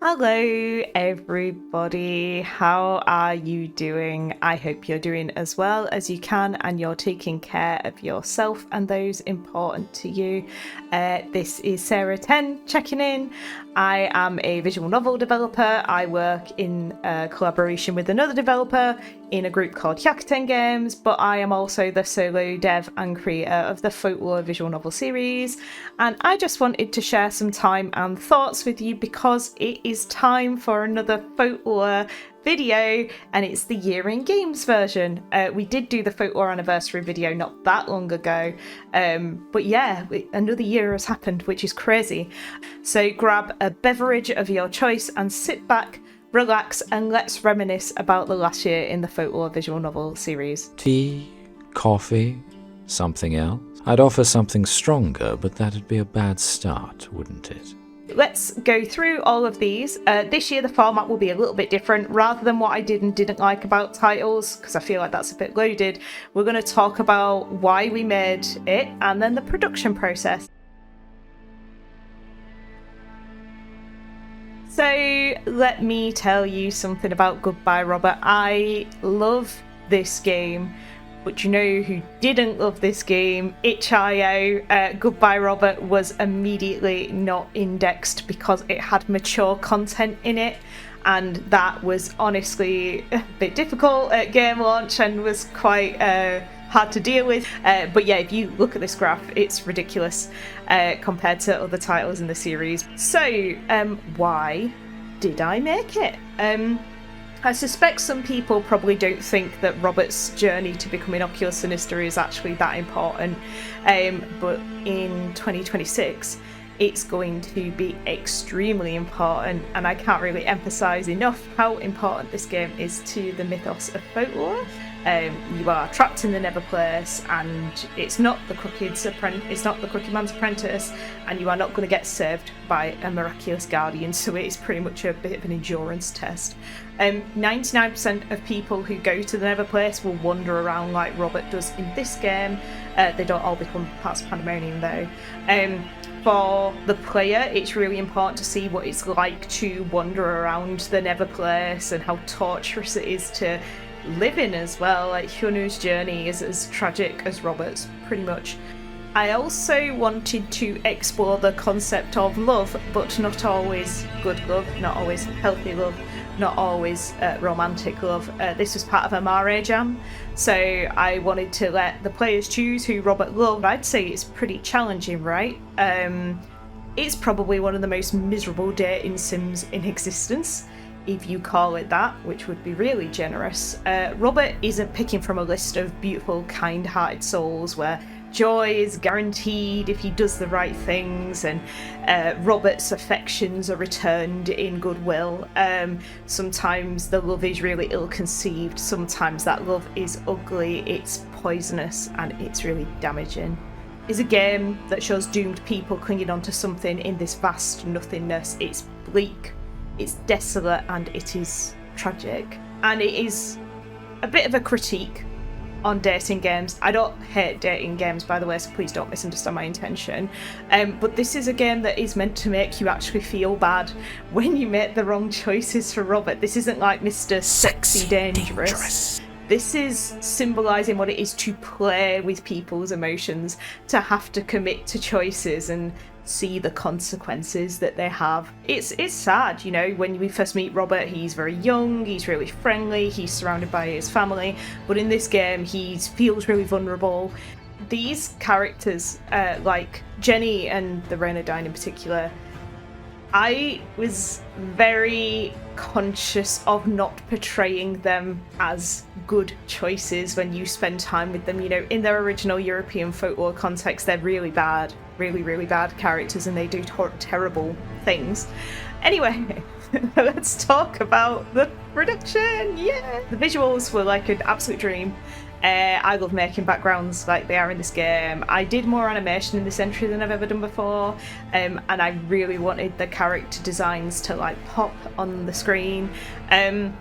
Hello everybody, how are you doing? I hope you're doing as well as you can and you're taking care of yourself and those important to you. This is Sarah 10 checking in. I am a visual novel developer. I work in collaboration with another developer in a group called Hyakuten Games, but I am also the solo dev and creator of the Folklore visual novel series, and I just wanted to share some time and thoughts with you because it is time for another Folklore video, and it's the Year in Games version. We did do the Folklore anniversary video not that long ago, but yeah, another year has happened, which is crazy. So grab a beverage of your choice and sit back, relax, and let's reminisce about the last year in the Folklore visual novel series. Tea, coffee, something else? I'd offer something stronger, but that'd be a bad start, wouldn't it? Let's go through all of these. This year the format will be a little bit different. Rather than what I did and didn't like about titles, because I feel like that's a bit loaded, we're going to talk about why we made it and then the production process. So let me tell you something about Goodbye Robert. I love this game, but you know who didn't love this game? itch.io. Goodbye Robert was immediately not indexed because it had mature content in it, and that was honestly a bit difficult at game launch and was quite hard to deal with. But yeah, if you look at this graph, it's ridiculous compared to other titles in the series. So why did I make it? I suspect some people probably don't think that Robert's journey to becoming Ocular Sinister is actually that important, but in 2026 it's going to be extremely important, and I can't really emphasize enough how important this game is to the mythos of Folklore. You are trapped in the Never Place, and it's not the Crooked Man's Apprentice, and you are not going to get saved by a miraculous guardian, so it is pretty much a bit of an endurance test. 99% of people who go to the Never Place will wander around like Robert does in this game. They don't all become parts of Pandemonium though. For the player, it's really important to see what it's like to wander around the Never Place and how torturous it is to live in as well. Like Hyunwoo's journey is as tragic as Robert's, pretty much. I also wanted to explore the concept of love, but not always good love, not always healthy love, not always romantic love. This was part of a Mare Jam, so I wanted to let the players choose who Robert loved. I'd say it's pretty challenging, right? It's probably one of the most miserable dating sims in existence, if you call it that, which would be really generous. Robert isn't picking from a list of beautiful, kind-hearted souls where joy is guaranteed if he does the right things, and Robert's affections are returned in goodwill. Sometimes the love is really ill-conceived, sometimes that love is ugly, it's poisonous, and it's really damaging. It's a game that shows doomed people clinging onto something in this vast nothingness. It's bleak, it's desolate, and it is tragic. And it is a bit of a critique on dating games. I don't hate dating games, by the way, so please don't misunderstand my intention. But this is a game that is meant to make you actually feel bad when you make the wrong choices for Robert. This isn't like Mr. Sexy Dangerous. This is symbolising what it is to play with people's emotions, to have to commit to choices and see the consequences that they have. It's sad, you know. When we first meet Robert, he's very young, he's really friendly, he's surrounded by his family, but in this game he feels really vulnerable. These characters, like Jenny and the Reynardine in particular, I was very conscious of not portraying them as good choices when you spend time with them. You know, in their original European folklore context, they're really bad, really bad characters, and they do terrible things. Anyway, let's talk about the production. Yeah, the visuals were like an absolute dream. I love making backgrounds like they are in this game. I did more animation in this entry than I've ever done before, and I really wanted the character designs to like pop on the screen. And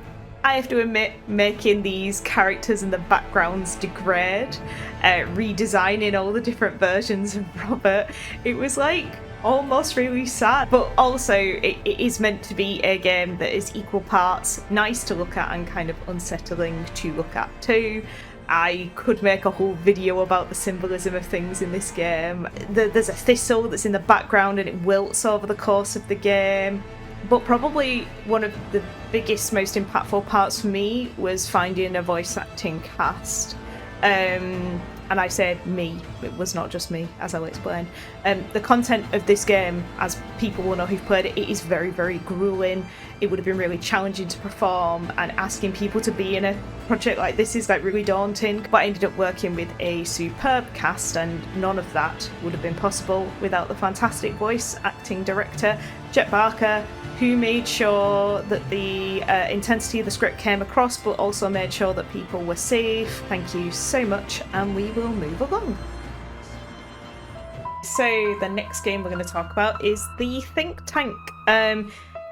I have to admit, making these characters and the backgrounds degrade, redesigning all the different versions of Robert, it was like almost really sad. But also, it is meant to be a game that is equal parts nice to look at and kind of unsettling to look at too. I could make a whole video about the symbolism of things in this game. There's a thistle that's in the background and it wilts over the course of the game. But probably one of the biggest, most impactful parts for me was finding a voice acting cast. And I say me, it was not just me, as I'll explain. The content of this game, as people will know who've played it, it is very, very grueling. It would have been really challenging to perform, and asking people to be in a project like this is like really daunting. But I ended up working with a superb cast, and none of that would have been possible without the fantastic voice acting director, Jet Barker, who made sure that the intensity of the script came across, but also made sure that people were safe. Thank you so much, and we will move along. So the next game we're going to talk about is the Think Tank.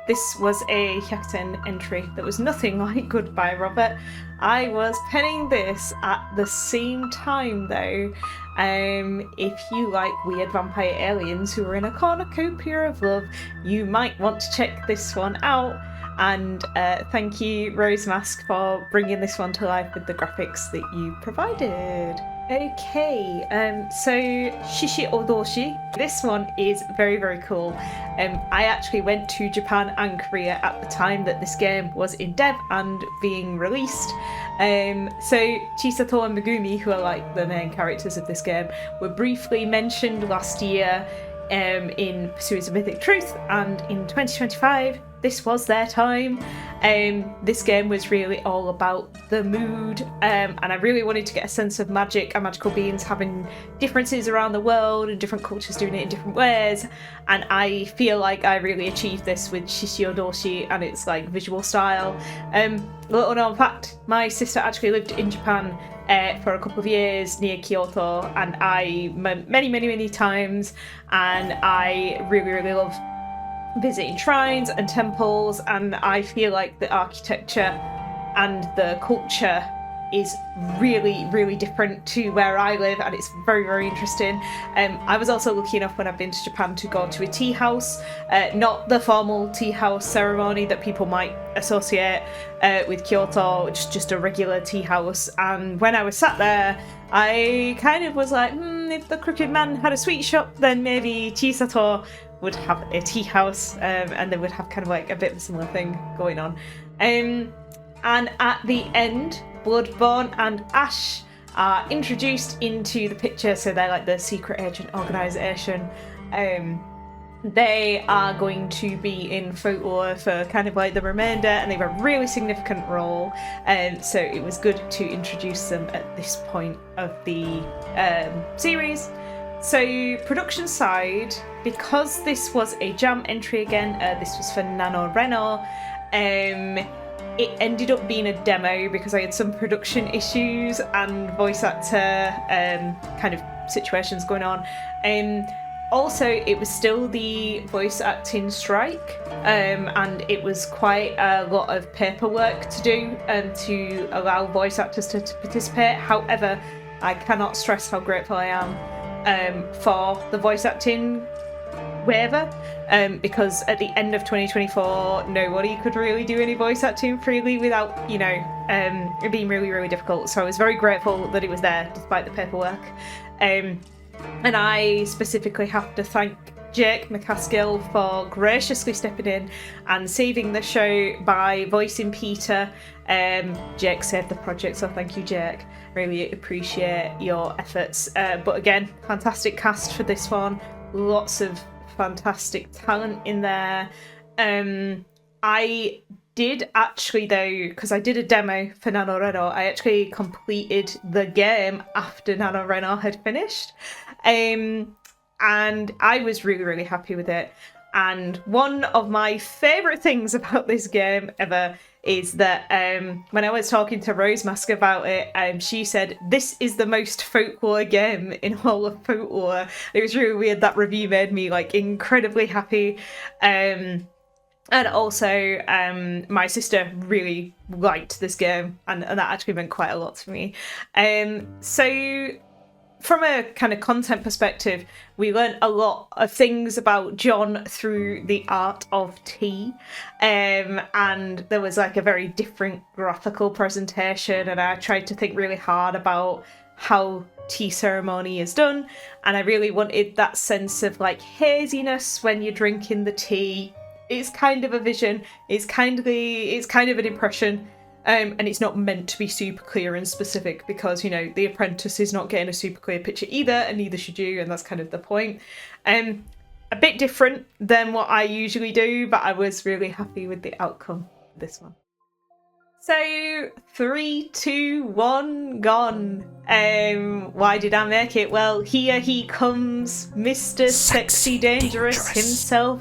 This was a Hyakuten entry that was nothing like Goodbye Robert. I was penning this at the same time though. If you like weird vampire aliens who are in a cornucopia of love, you might want to check this one out. And thank you, Rose Mask, for bringing this one to life with the graphics that you provided. Okay, so Shishi Odoshi. This one is very, very cool. I actually went to Japan and Korea at the time that this game was in dev and being released. So Chisato and Megumi, who are like the main characters of this game, were briefly mentioned last year in Pursuers of Mythic Truth, and in 2025 this was their time. This game was really all about the mood, and I really wanted to get a sense of magic and magical beings having differences around the world and different cultures doing it in different ways, and I feel like I really achieved this with Shishiodoshi and its like visual style. Little known fact, my sister actually lived in Japan for a couple of years near Kyoto, and I went many times, and I really love visiting shrines and temples, and I feel like the architecture and the culture is really different to where I live, and it's very interesting. I was also lucky enough when I've been to Japan to go to a tea house, not the formal tea house ceremony that people might associate with Kyoto, which is just a regular tea house. And when I was sat there, I kind of was like, if the Crooked Man had a sweet shop, then maybe Chisato would have a tea house, and they would have kind of like a bit of a similar thing going on. And at the end, Bloodborne and Ash are introduced into the picture, so they're like the secret agent organisation. They are going to be in Folklore for kind of like the remainder, and they have a really significant role, so it was good to introduce them at this point of the series. So production side, because this was a jam entry again, this was for NaNoRenO, it ended up being a demo because I had some production issues and voice actor kind of situations going on. Also, it was still the voice acting strike, and it was quite a lot of paperwork to do to allow voice actors to participate. However, I cannot stress how grateful I am for the voice acting waiver, because at the end of 2024 nobody could really do any voice acting freely without, it being really difficult. So I was very grateful that it was there despite the paperwork. And I specifically have to thank Jake McCaskill for graciously stepping in and saving the show by voicing Peter. Jake saved the project, so thank you, Jake. Really appreciate your efforts. But again, fantastic cast for this one. Lots of fantastic talent in there. I did actually, though, because I did a demo for NaNoRenO, I actually completed the game after NaNoRenO had finished. And I was really happy with it. And one of my favourite things about this game ever is that when I was talking to Rose Mask about it, she said, this is the most Folklore game in all of Folklore. It was really weird. That review made me like incredibly happy. And also, my sister really liked this game, and that actually meant quite a lot to me. So from a kind of content perspective, we learned a lot of things about John through the art of tea. And there was like a very different graphical presentation, and I tried to think really hard about how tea ceremony is done. And I really wanted that sense of like haziness when you're drinking the tea. It's kind of a vision, it's kind of an impression. And it's not meant to be super clear and specific because, you know, the apprentice is not getting a super clear picture either, and neither should you, and that's kind of the point. A bit different than what I usually do, but I was really happy with the outcome of this one. So, 3, 2, 1, gone. Why did I make it? Well, here he comes, Mr. Sexy Dangerous himself,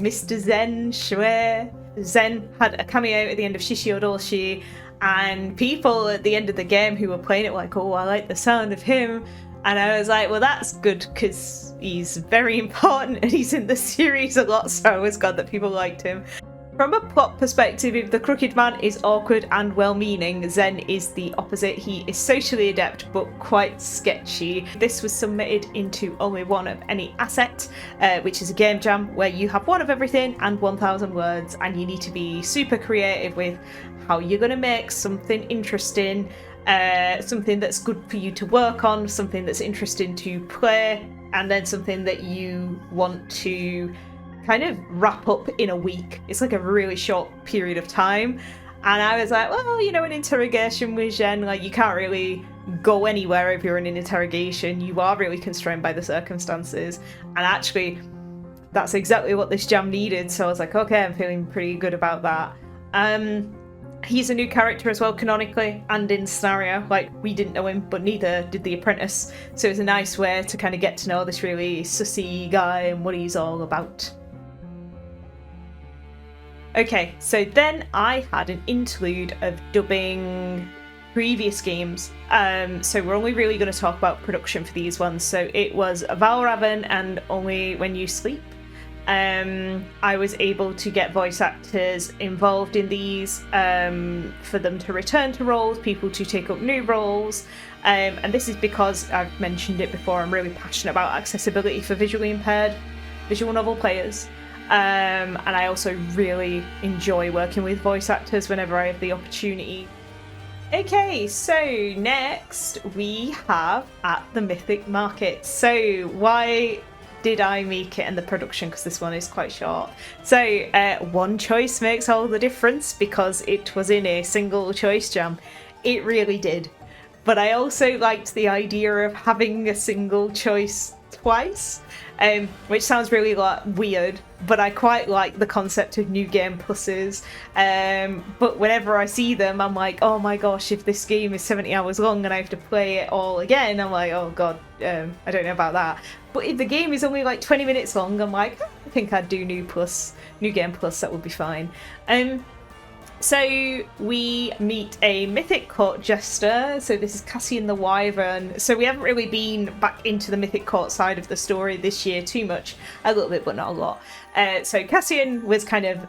Mr. Zen Shui. Zen had a cameo at the end of Shishio Doshi, and people at the end of the game who were playing it were like, oh, I like the sound of him. And I was like, well, that's good because he's very important and he's in the series a lot, so I was glad that people liked him. From a plot perspective, if the Crooked Man is awkward and well-meaning, Zen is the opposite. He is socially adept but quite sketchy. This was submitted into only one of any asset, which is a game jam where you have one of everything and 1,000 words, and you need to be super creative with how you're going to make something interesting, something that's good for you to work on, something that's interesting to play, and then something that you want to kind of wrap up in a week. It's like a really short period of time. And I was like, well, you know, an interrogation with Jen, like, you can't really go anywhere if you're in an interrogation. You are really constrained by the circumstances. And actually, that's exactly what this jam needed. So I was like, okay, I'm feeling pretty good about that. He's a new character as well, canonically, and in scenario. Like, we didn't know him, but neither did the apprentice. So it was a nice way to kind of get to know this really sussy guy and what he's all about. Okay, so then I had an interlude of dubbing previous games. So we're only really going to talk about production for these ones. So it was Valraven and Only When You Sleep. I was able to get voice actors involved in these for them to return to roles, people to take up new roles. And this is because, I've mentioned it before, I'm really passionate about accessibility for visually impaired visual novel players. And I also really enjoy working with voice actors whenever I have the opportunity. Okay, so next we have At the Mythic Market. So why did I make it in the production? Because this one is quite short. So one choice makes all the difference because it was in a single choice jam. It really did. But I also liked the idea of having a single choice twice. Which sounds really weird, but I quite like the concept of new game pluses. But whenever I see them, I'm like, oh my gosh, if this game is 70 hours long and I have to play it all again, I'm like, oh god, I don't know about that. But if the game is only like 20 minutes long, I'm like, I think I'd do new game plus, that would be fine. So we meet a mythic court jester. So this is Cassian the Wyvern. So we haven't really been back into the mythic court side of the story this year too much. A little bit, but not a lot. So Cassian was kind of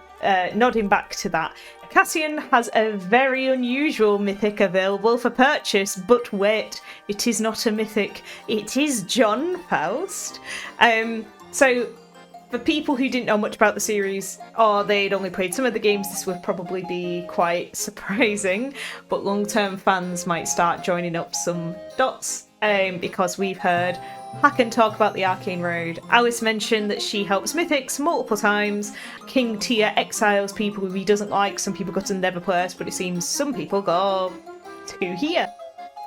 nodding back to that. Cassian has a very unusual mythic available for purchase, but wait, it is not a mythic. It is John Faust. So for people who didn't know much about the series, or they'd only played some of the games, this would probably be quite surprising, but long-term fans might start joining up some dots, because we've heard Hacken talk about the Arcane Road. Alice mentioned that she helps mythics multiple times. King Tia exiles people who he doesn't like. Some people go to Neverplus, but it seems some people go to here.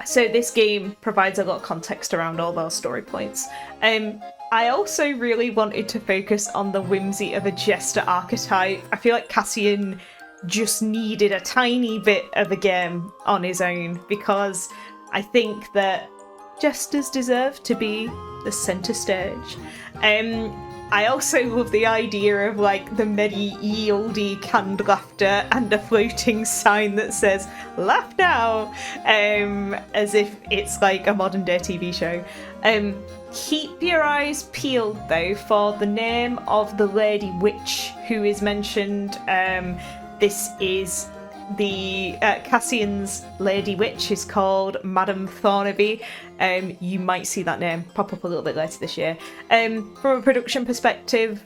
So this game provides a lot of context around all those story points. I also really wanted to focus on the whimsy of a jester archetype. I feel like Cassian just needed a tiny bit of a game on his own, because I think that jesters deserve to be the centre stage. I also love the idea of like the medieval canned laughter and a floating sign that says "Laugh now," as if it's like a modern day TV show. Keep your eyes peeled though for the name of the Lady Witch who is mentioned. This is the Cassian's Lady Witch is called Madame Thornaby. You might see that name pop up a little bit later this year. From a production perspective,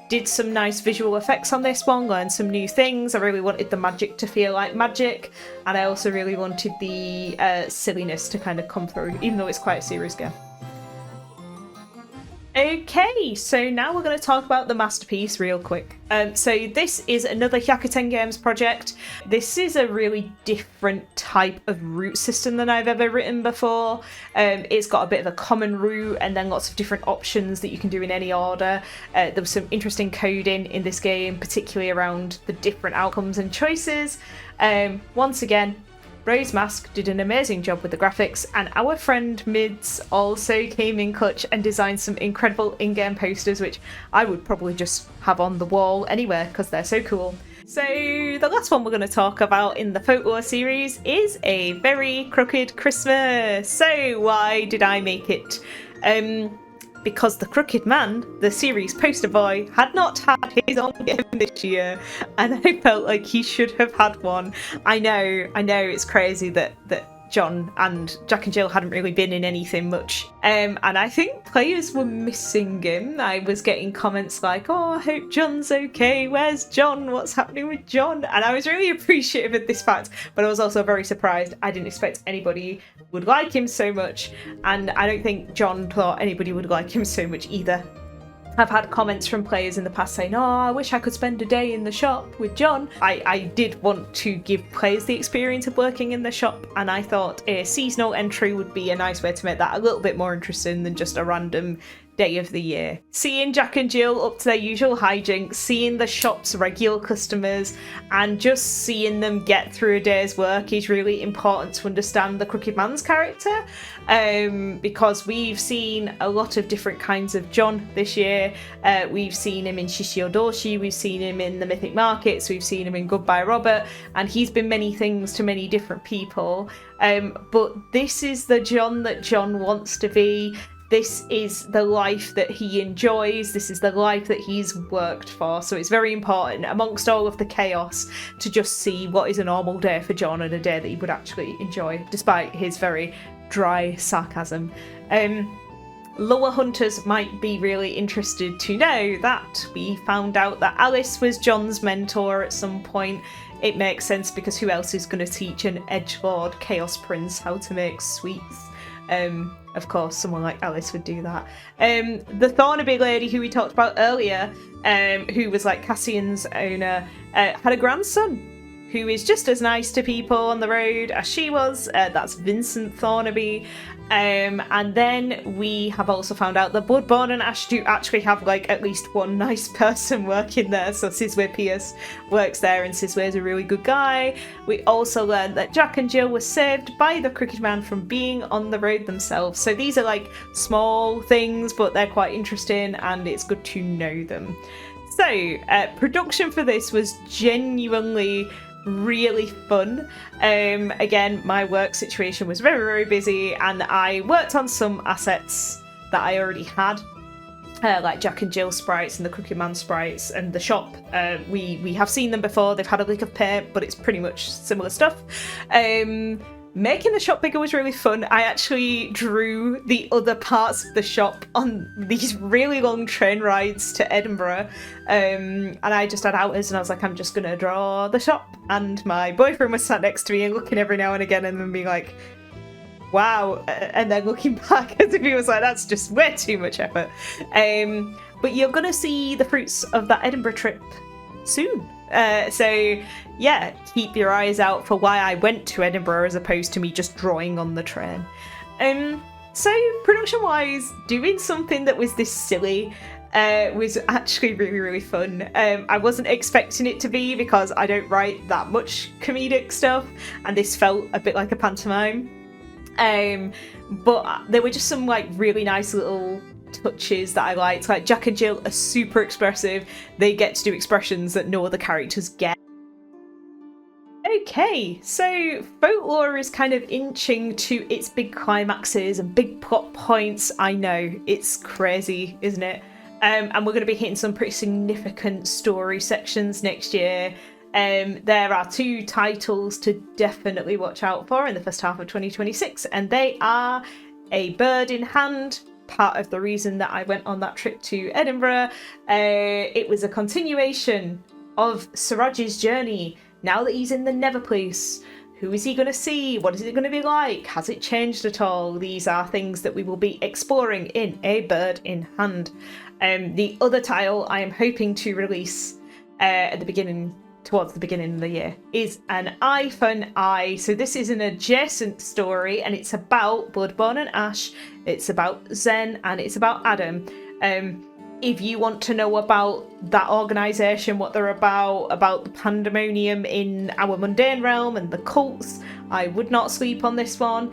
did some nice visual effects on this one, learned some new things. I really wanted the magic to feel like magic, and I also really wanted the silliness to kind of come through, even though it's quite a serious game. Okay, so now we're going to talk about the masterpiece real quick. So this is another Hyakuten Games project. This is a really different type of route system than I've ever written before. It's got a bit of a common route and then lots of different options that you can do in any order. There was some interesting coding in this game, particularly around the different outcomes and choices. Once again, Rose Mask did an amazing job with the graphics, and our friend Mids also came in clutch and designed some incredible in-game posters, which I would probably just have on the wall anywhere because they're so cool. So the last one we're going to talk about in the Folklore series is A Very Crooked Christmas. So why did I make it? Because the Crooked Man, the series poster boy, had not had his own game this year, and I felt like he should have had one. I know, it's crazy that John and Jack and Jill hadn't really been in anything much. And I think players were missing him. I was getting comments like, oh, I hope John's okay. Where's John? What's happening with John? And I was really appreciative of this fact, but I was also very surprised. I didn't expect anybody would like him so much. And I don't think John thought anybody would like him so much either. I've had comments from players in the past saying, oh, I wish I could spend a day in the shop with John. I did want to give players the experience of working in the shop, and I thought a seasonal entry would be a nice way to make that a little bit more interesting than just a random day of the year. Seeing Jack and Jill up to their usual hijinks, seeing the shop's regular customers, and just seeing them get through a day's work is really important to understand the Crooked Man's character, because we've seen a lot of different kinds of John this year. We've seen him in Shishiodoshi, we've seen him in the Mythic Markets, we've seen him in Goodbye Robert, and he's been many things to many different people. But this is the John that John wants to be. This is the life that he enjoys. This is the life that he's worked for. So it's very important, amongst all of the chaos, to just see what is a normal day for John and a day that he would actually enjoy, despite his very dry sarcasm. Lower hunters might be really interested to know that we found out that Alice was John's mentor at some point. It makes sense, because who else is going to teach an edgelord chaos prince how to make sweets? Of course, someone like Alice would do that. The Thornaby lady who we talked about earlier, who was like Cassian's owner, had a grandson who is just as nice to people on the road as she was. That's Vincent Thornaby. And then we have also found out that Bloodborne and Ash do actually have like at least one nice person working there. So Sizwe Pierce works there, and Sizwe is a really good guy. We also learned that Jack and Jill were saved by the Crooked Man from being on the road themselves. So these are like small things, but they're quite interesting, and it's good to know them. So production for this was genuinely really fun. Again, my work situation was very, very busy, and I worked on some assets that I already had, like Jack and Jill sprites and the Crooked Man sprites, and the shop. We have seen them before. They've had a lick of paint, but it's pretty much similar stuff. Making the shop bigger was really fun. I actually drew the other parts of the shop on these really long train rides to Edinburgh, and I just had hours, and I was like, I'm just gonna draw the shop. And my boyfriend was sat next to me and looking every now and again, and then being like, wow, and then looking back as if he was like, that's just way too much effort. But you're gonna see the fruits of that Edinburgh trip soon. So yeah, keep your eyes out for why I went to Edinburgh as opposed to me just drawing on the train. So production wise, doing something that was this silly was actually really, really fun. I wasn't expecting it to be, because I don't write that much comedic stuff, and this felt a bit like a pantomime. But there were just some like really nice little touches that I liked. Like Jack and Jill are super expressive. They get to do expressions that no other characters get. Okay, so Folklore is kind of inching to its big climaxes and big plot points. I know, it's crazy, isn't it? And we're going to be hitting some pretty significant story sections next year. There are 2 titles to definitely watch out for in the first half of 2026, and they are A Bird in Hand, part of the reason that I went on that trip to Edinburgh. It was a continuation of Suraj's journey. Now that he's in the Nether Place, who is he going to see? What is it going to be like? Has it changed at all? These are things that we will be exploring in A Bird in Hand. The other title I am hoping to release towards the beginning of the year is An Eye for an Eye. So this is an adjacent story, and it's about Bloodborne and Ash. It's about Zen, and it's about Adam. If you want to know about that organisation, what they're about the pandemonium in our mundane realm and the cults, I would not sleep on this one.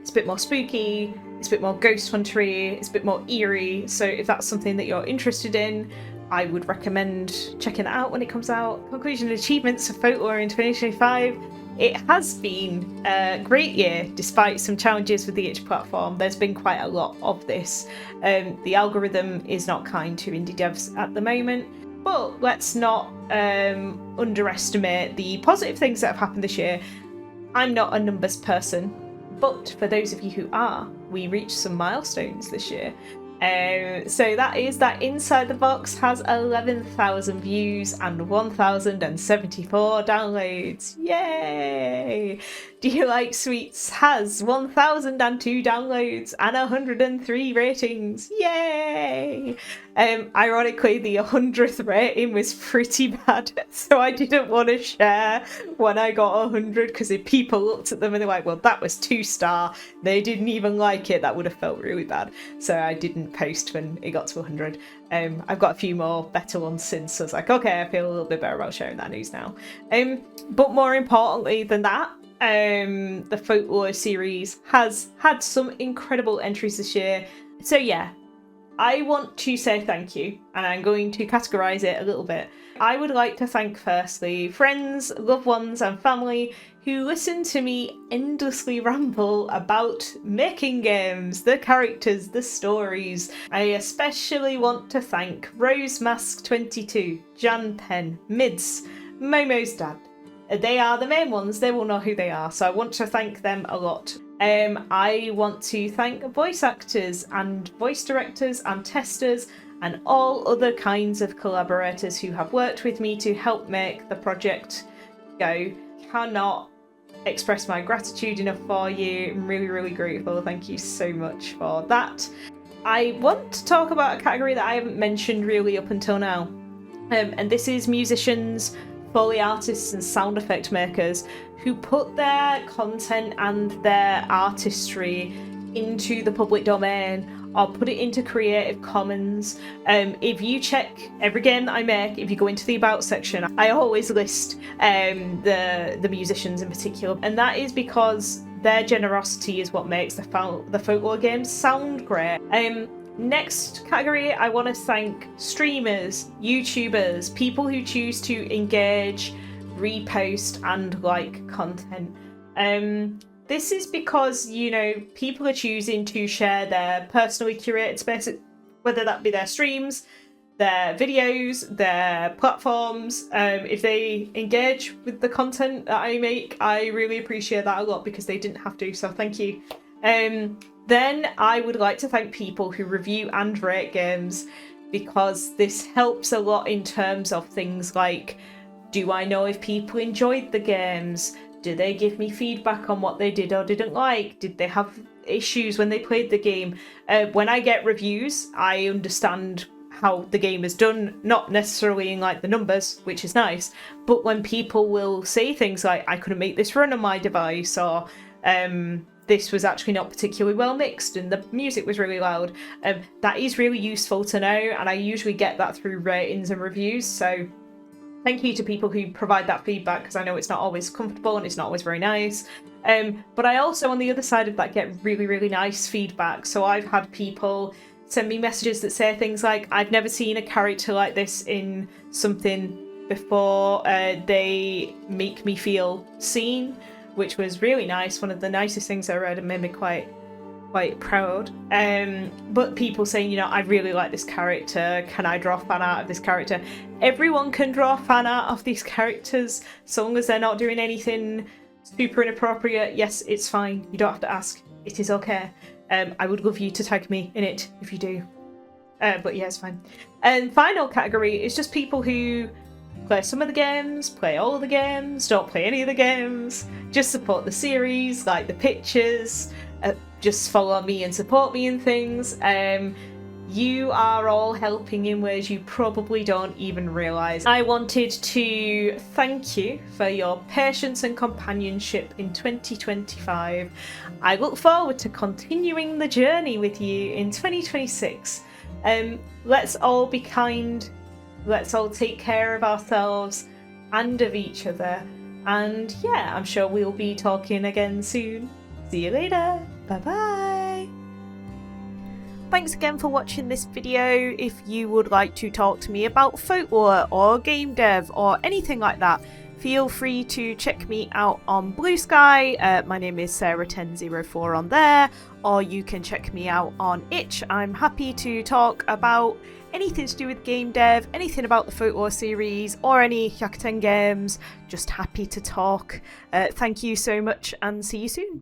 It's a bit more spooky, it's a bit more ghost huntery, it's a bit more eerie. So if that's something that you're interested in, I would recommend checking it out when it comes out. Conclusion and achievements of Folklore in 2025. It has been a great year, despite some challenges with the itch platform. There's been quite a lot of this. The algorithm is not kind to indie devs at the moment, but let's not underestimate the positive things that have happened this year. I'm not a numbers person, but for those of you who are, we reached some milestones this year. So that is that Inside the Box has 11,000 views and 1,074 downloads. Yay! Do You Like Sweets has 1,002 downloads and 103 ratings. Yay! Ironically, the 100th rating was pretty bad, so I didn't want to share when I got 100, because if people looked at them and they're like, well, that was 2-star, they didn't even like it, that would have felt really bad. So I didn't post when it got to 100. I've got a few more better ones since, so I was like, okay, I feel a little bit better about sharing that news now. But more importantly than that, the Folklore series has had some incredible entries this year. So yeah, I want to say thank you, and I'm going to categorise it a little bit. I would like to thank, firstly, friends, loved ones and family who listen to me endlessly ramble about making games, the characters, the stories. I especially want to thank Rosemask22, Jan Penn, Mids, Momo's dad. They are the main ones, they will know who they are, so I want to thank them a lot. I want to thank voice actors and voice directors and testers and all other kinds of collaborators who have worked with me to help make the project go. Cannot express my gratitude enough for you. I'm really, really grateful. Thank you so much for that. I want to talk about a category that I haven't mentioned really up until now, and this is musicians, Foley artists and sound effect makers who put their content and their artistry into the public domain or put it into Creative Commons. If you check every game that I make, if you go into the About section, I always list the musicians in particular, and that is because their generosity is what makes the Folklore games sound great. Next category, I want to thank streamers, YouTubers, people who choose to engage, repost and like content. This is because, you know, people are choosing to share their personally curated space, whether that be their streams, their videos, their platforms. If they engage with the content that I make, I really appreciate that a lot because they didn't have to, so thank you. Then I would like to thank people who review and rate games, because this helps a lot in terms of things like, do I know if people enjoyed the games? Do they give me feedback on what they did or didn't like? Did they have issues when they played the game? When I get reviews, I understand how the game is done, not necessarily in like the numbers, which is nice, but when people will say things like, I couldn't make this run on my device, or this was actually not particularly well mixed and the music was really loud, that is really useful to know, and I usually get that through ratings and reviews, so thank you to people who provide that feedback, because I know it's not always comfortable and it's not always very nice. But I also, on the other side of that, get really, really nice feedback. So I've had people send me messages that say things like, I've never seen a character like this in something before. They make me feel seen, which was really nice. One of the nicest things I read, and made me quite proud. But people saying, you know, I really like this character, can I draw fan art of this character? Everyone can draw fan art of these characters, so long as they're not doing anything super inappropriate. Yes, it's fine, you don't have to ask, it is okay. I would love you to tag me in it if you do. But yeah, it's fine. And final category is just people who play some of the games, play all of the games, don't play any of the games, just support the series, like the pictures, just follow me and support me in things. You are all helping in ways you probably don't even realise. I wanted to thank you for your patience and companionship in 2025. I look forward to continuing the journey with you in 2026. Let's all be kind, let's all take care of ourselves and of each other. And yeah, I'm sure we'll be talking again soon. See you later. Bye bye. Thanks again for watching this video. If you would like to talk to me about Folklore or game dev or anything like that, feel free to check me out on Blue Sky. My name is Sarah1004 on there, or you can check me out on Itch. I'm happy to talk about anything to do with game dev, anything about the Folklore series or any Hyakuten Games. Just happy to talk. Thank you so much and see you soon.